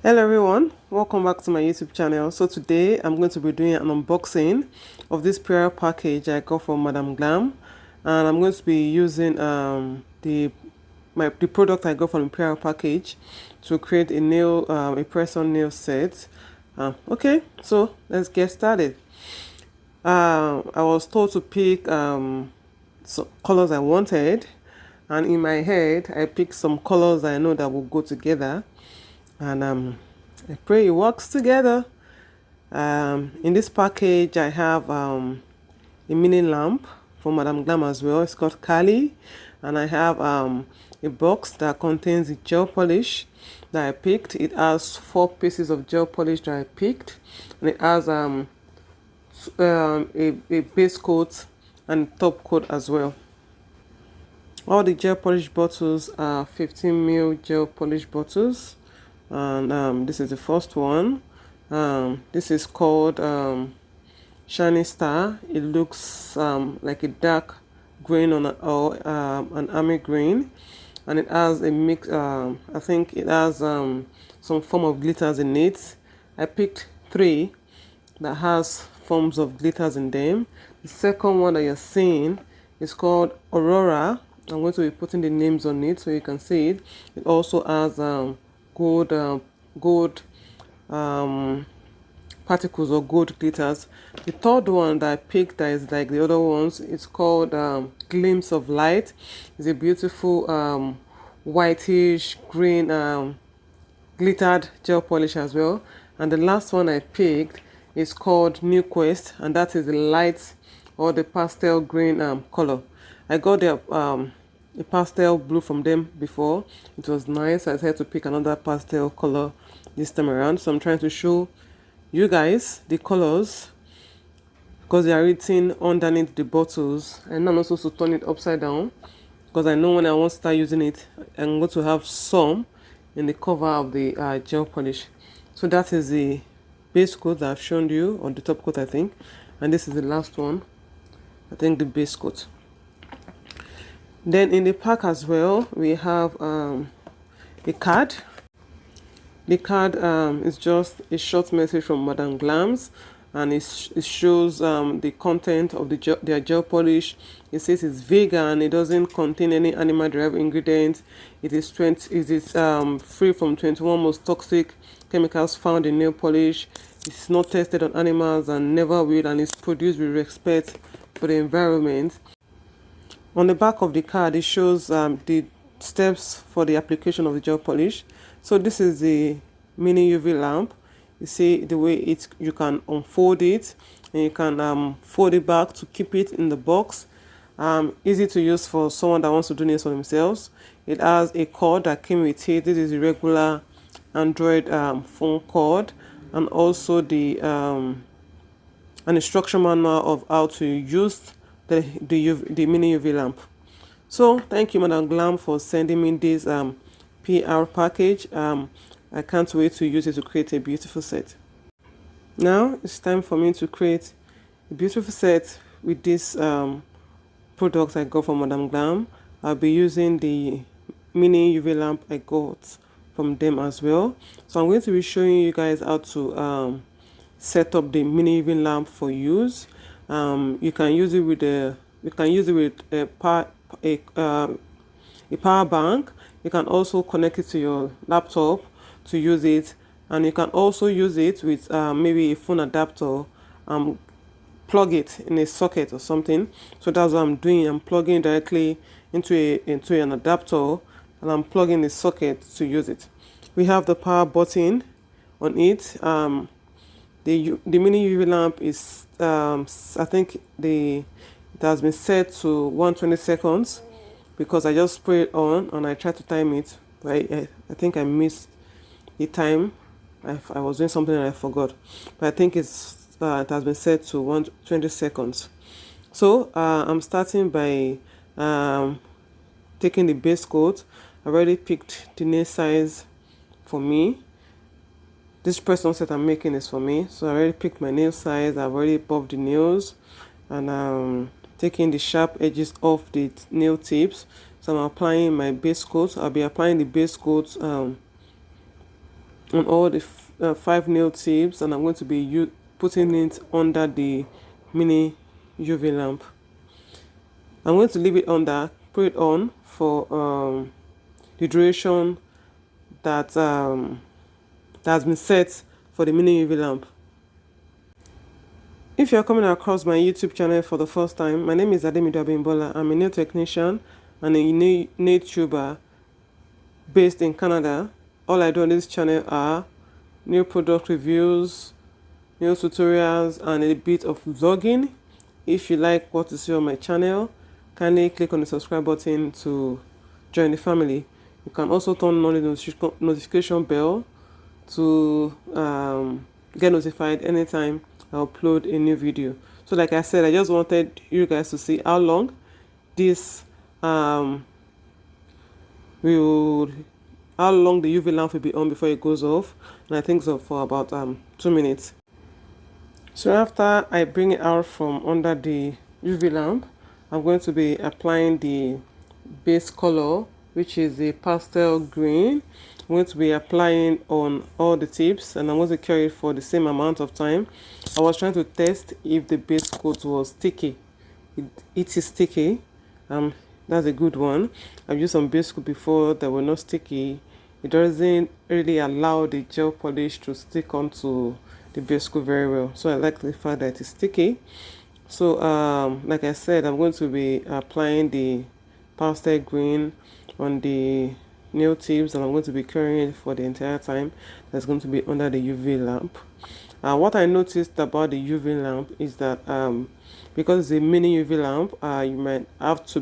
Hello everyone, welcome back to my YouTube channel. So today I'm going to be doing an unboxing of this prayer package I got from Madam Glam, and I'm going to be using the product I got from the prayer package to create a a press-on nail set. Okay, so let's get started. I was told to pick colors I wanted, and in my head I picked some colors I know that will go together, and I pray it works together. In this package I have a mini lamp for Madam Glam as well. It's called Kali, and I have a box that contains the gel polish that I picked. It has 4 pieces of gel polish that I picked, and it has a base coat and top coat as well. All the gel polish bottles are 15 ml gel polish bottles, and this is the first one. This is called Shiny Star. It looks like a dark green or an army green, and it has a mix. I think it has some form of glitters in it. I picked 3 that has forms of glitters in them. The second one that you're seeing is called Aurora. I'm going to be putting the names on it so you can see it. It also has gold particles or gold glitters. The third one that I picked that is like the other ones, it's called Glimpse of Light. It's a beautiful whitish green glittered gel polish as well. And the last one I picked is called New Quest, and that is the light or the pastel green color. I got a pastel blue from them before. It was nice. I decided to pick another pastel color this time around. So I'm trying to show you guys the colors because they are written underneath the bottles. And I'm also to turn it upside down because I know when I want to start using it, I'm going to have some in the cover of the gel polish. So that is the base coat that I've shown you, or the top coat I think, and this is the last one, I think, the base coat. Then in the pack as well we have a card. The card is just a short message from Madam Glam's, and it shows the content of their gel polish. It says it's vegan, it doesn't contain any animal derived ingredients, it is free from 21 most toxic chemicals found in nail polish, it's not tested on animals and never will, and it's produced with respect for the environment. On the back of the card it shows the steps for the application of the gel polish. So this is the mini UV lamp. You see the way you can unfold it, and you can fold it back to keep it in the box. Easy to use for someone that wants to do nails for themselves. It has a cord that came with it. This is the regular Android phone cord, and also the an instruction manual of how to use the mini UV lamp. So thank you Madam Glam for sending me this PR package. I can't wait to use it to create a beautiful set. Now it's time for me to create a beautiful set with this product I got from Madam Glam. I'll be using the mini UV lamp I got from them as well. So I'm going to be showing you guys how to set up the mini UV lamp for use. You can use it with a power bank. You can also connect it to your laptop to use it, and you can also use it with maybe a phone adapter. Plug it in a socket or something. So that's what I'm doing. I'm plugging directly into an adapter, and I'm plugging the socket to use it. We have the power button on it. The mini UV lamp is I think it has been set to 120 seconds because I just put it on and I tried to time it, but I think I missed the time. I was doing something and I forgot, but I think it has been set to 120 seconds. So I'm starting by taking the base coat. I already picked the nail size for me. This press-on set I'm making is for me, so I already picked my nail size. I've already buffed the nails, and taking the sharp edges off the nail tips. So I'm applying my base coat. I'll be applying the base coat on all the 5 nail tips, and I'm going to be putting it under the mini UV lamp. I'm going to leave it under, put it on for the duration that has been set for the mini UV lamp. If you're coming across my YouTube channel for the first time, my name is Ademido Abimbola. I'm a nail technician and a nail tuber based in Canada. All I do on this channel are new product reviews, nail tutorials, and a bit of vlogging. If you like what you see on my channel, kindly click on the subscribe button to join the family. You can also turn on the notification bell to get notified anytime I upload a new video. So like I said, I just wanted you guys to see how long this how long the UV lamp will be on before it goes off, and I think so for about 2 minutes. So after I bring it out from under the UV lamp, I'm going to be applying the base color, which is the pastel green. I'm going to be applying on all the tips, and I'm going to carry it for the same amount of time. I was trying to test if the base coat was sticky. It is sticky. That's a good one. I've used some base coat before that were not sticky. It doesn't really allow the gel polish to stick onto the base coat very well. So I like the fact that it is sticky. So like I said, I'm going to be applying the pastel green on the nail tips, and I'm going to be carrying it for the entire time that's going to be under the UV lamp. What I noticed about the UV lamp is that because it's a mini UV lamp, you might have to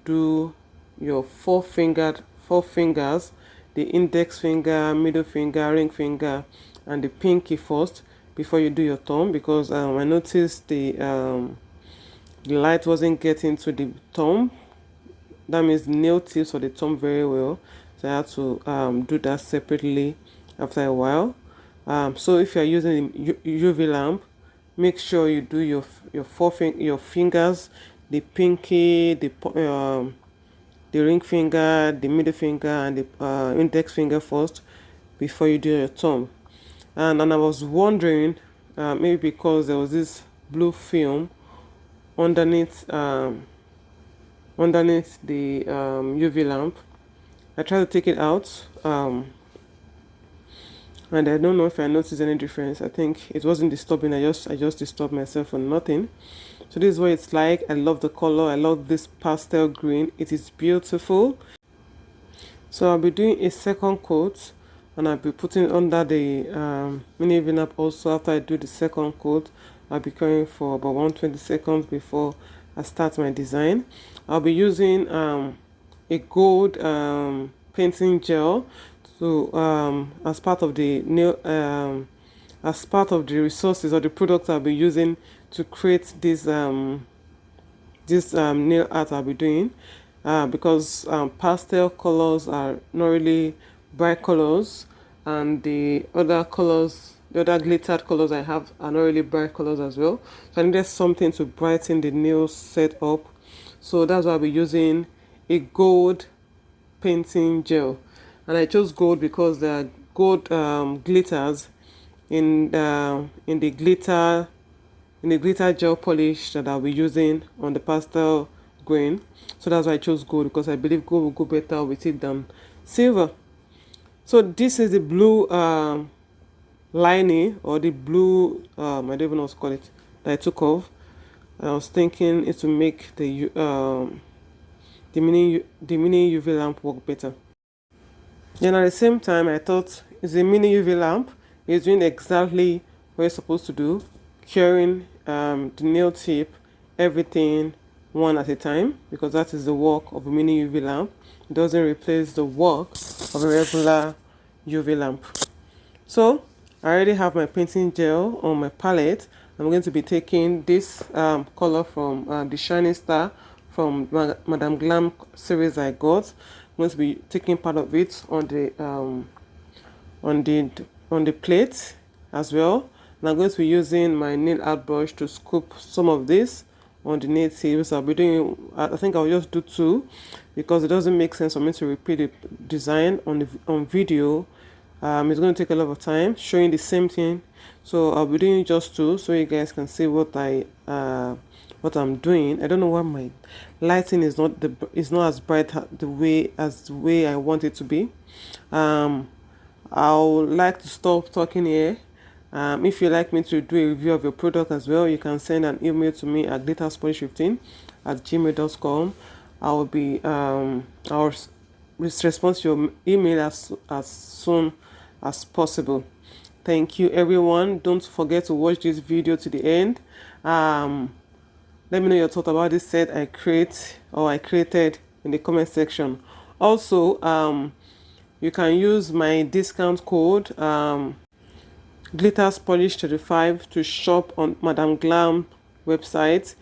do your four fingers, the index finger, middle finger, ring finger, and the pinky first before you do your thumb, because I noticed the light wasn't getting to the thumb. That means nail tips for the thumb very well, so I have to do that separately after a while. So if you're using the UV lamp, make sure you do your fingers, the pinky, the ring finger, the middle finger, and the index finger first before you do your thumb. And I was wondering, maybe because there was this blue film underneath the UV lamp. I tried to take it out, and I don't know if I noticed any difference. I think it wasn't disturbing. I just disturbed myself for nothing. So this is what it's like. I love the color. I love this pastel green. It is beautiful. So I'll be doing a second coat, and I'll be putting it under the mini UV lamp also. After I do the second coat, I'll be carrying for about 120 seconds before I start my design. I'll be using a gold painting gel to as part of the nail as part of the resources or the products I'll be using to create this nail art I'll be doing, because pastel colors are not really bright colors, and the other glittered colors I have are not really bright colors as well. So I needed something to brighten the nail set up. So that's why I'll be using a gold painting gel, and I chose gold because there are gold glitters in the glitter gel polish that I'll be using on the pastel green. So that's why I chose gold, because I believe gold will go better with it than silver. So this is the blue lining, or the blue I don't even know what to call it, that I took off. I was thinking it to make the mini UV lamp work better. Then at the same time, I thought it's a mini UV lamp. It's doing exactly what it's supposed to do, curing the nail tip, everything one at a time, because that is the work of a mini UV lamp. It doesn't replace the work of a regular UV lamp. So I already have my painting gel on my palette. I'm going to be taking this color from the Shining Star from Madame Glam series I got. I'm going to be taking part of it on the plate as well. And I'm going to be using my nail art brush to scoop some of this on the nail tips. I'll be doing, I think I'll just do 2, because it doesn't make sense for me to repeat the design on video It's going to take a lot of time showing the same thing, so I'll be doing just two so you guys can see what I'm doing. I don't know why my lighting is not as bright the way I want it to be. I would like to stop talking here. If you'd like me to do a review of your product as well, you can send an email to me at glitterspolish15@gmail.com. I will be I'll respond to your email as soon as possible. Thank you, everyone. Don't forget to watch this video to the end. Let me know your thought about this set I created in the comment section. Also, you can use my discount code Glitterspolish35 to shop on Madam Glam website.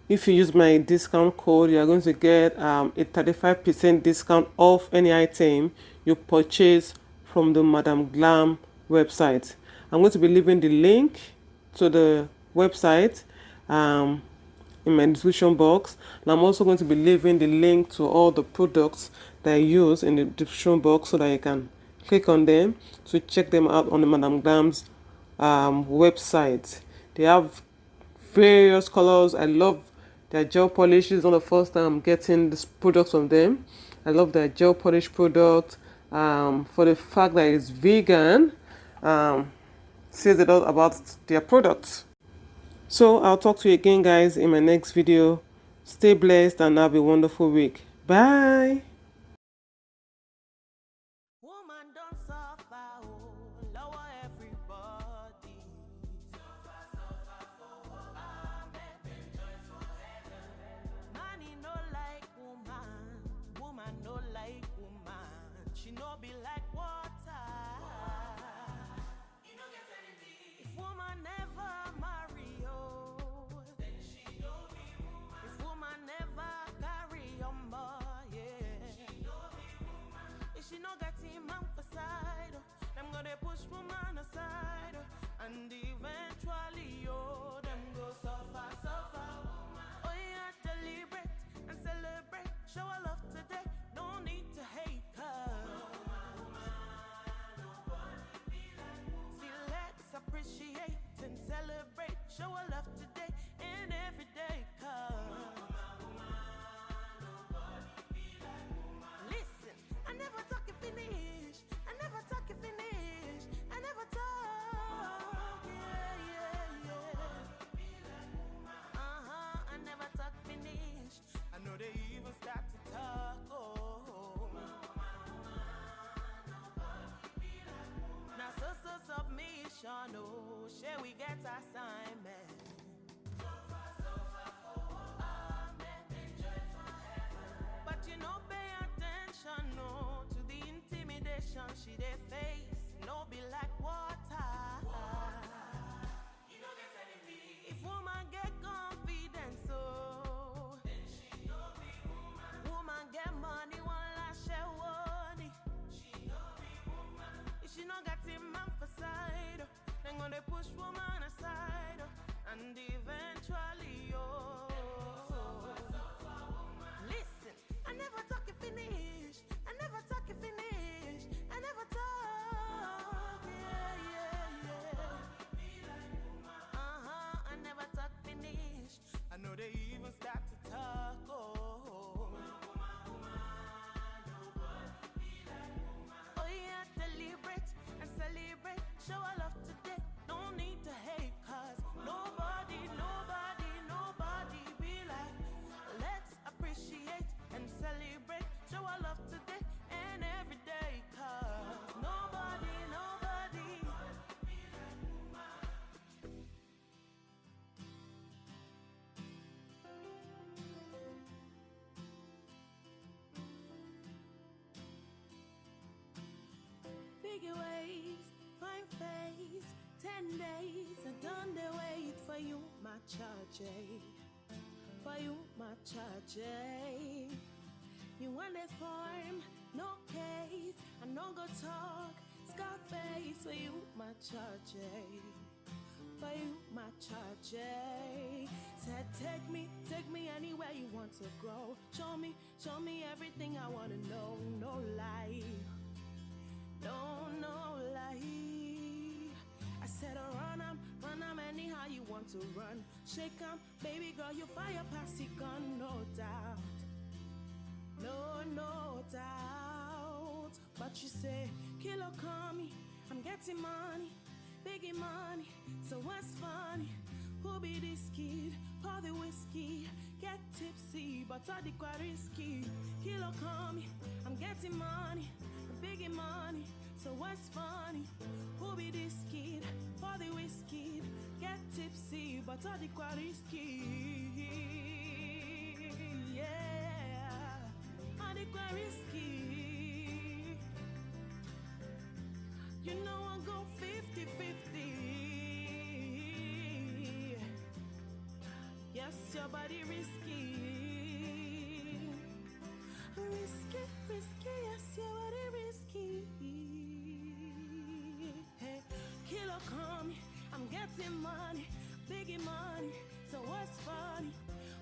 If you use my discount code, you are going to get a 35% discount off any item you purchase from the Madam Glam website. I'm going to be leaving the link to the website in my description box, and I'm also going to be leaving the link to all the products that I use in the description box so that you can click on them to check them out on the Madam Glam's website. They have various colors. I love their gel polish. This is not the first time I'm getting this product from them. I love their gel polish product. For the fact that it's vegan, says a lot about their products. So I'll talk to you again, guys, in my next video. Stay blessed and have a wonderful week. Bye. She no be like water. You don't get anything. If woman never marry you, then she no be woman. If woman never carry your yeah, she no be woman. If she no get him man for side, them gonna push woman aside, and eventually them go suffer, suffer. Oh yeah, deliberate and celebrate. Show her love today. No need to hate her. Appreciate and celebrate, show her love today and every day. Listen, I never talk it finish. I never talk it finish. I never talk. Yeah. I never talk finish. I know they even start to talk. Now so submission, oh, shall we get assignment? So far, amen, enjoy forever. But you know, pay attention, no, to the intimidation she they face. No be like water. You know get anything. If woman get confidence, so then she no be woman. Woman get money, one last share money. She no be woman. If she no got him man for side, then gonna push woman aside, and eventually listen, I never talk it finish. I never talk it finish. I never talk. Yeah. I never talk finish. I know they even start to talk. Oh yeah, deliberate and celebrate. Show her love today. No need to hate, cause nobody be like. Let's appreciate and celebrate. Show her love today and every day, cause nobody Figure ways, fine face, 10 days, I done the wait for you, my charge. For you, my charge. You want a form, no case, I no go talk, Scarface for you, my charge. For you, my charge. Said take me anywhere you want to go. Show me everything I wanna know, no lie. no lie. I said run 'em anyhow you want to run. Shake 'em, baby girl, you fire past it gun, no doubt. No doubt. But you say, kilo call me, I'm getting money, biggie money, so what's funny? Who be this kid? Pour the whiskey, get tipsy, but all the quite risky. Kilo call me, I'm getting money, biggie money, so what's funny? Who be this kid? Pour the whiskey, get tipsy, but all the quite risky. Yeah, all the quite risky. You know I'm go 50-50. Yes, your body risky. Risky, yes, your body risky. Hey, kilo call me, I'm getting money, biggie money, so what's funny?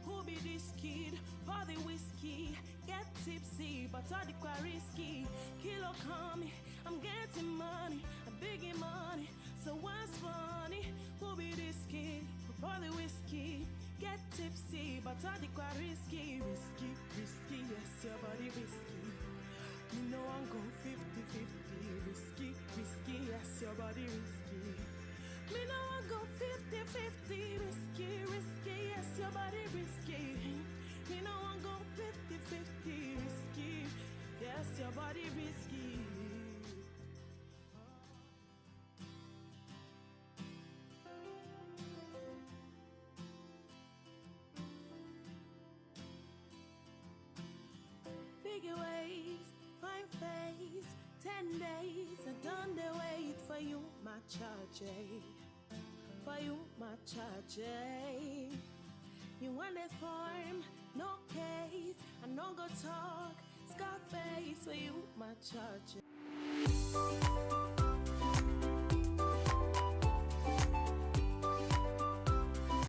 Who be this kid? Pour the whiskey, get tipsy, but all the quite risky. Kilo call me, I'm getting money, biggie money, so what's funny? Who be this kid? Pour the whiskey, get tipsy, but all the quite risky. Risky, yes, your body risky. You know I'm go 50-50. Risky, yes, your body risky. Me know I go 50-50. Risky, yes, your body risky. Me know I go 50-50. Risky, yes, your body risky. Biggie ways, fine face, 10 days, I done the wait for you, my charge. For you, my charge. You want a form, no case, I no go talk, Scarface for you, my charge.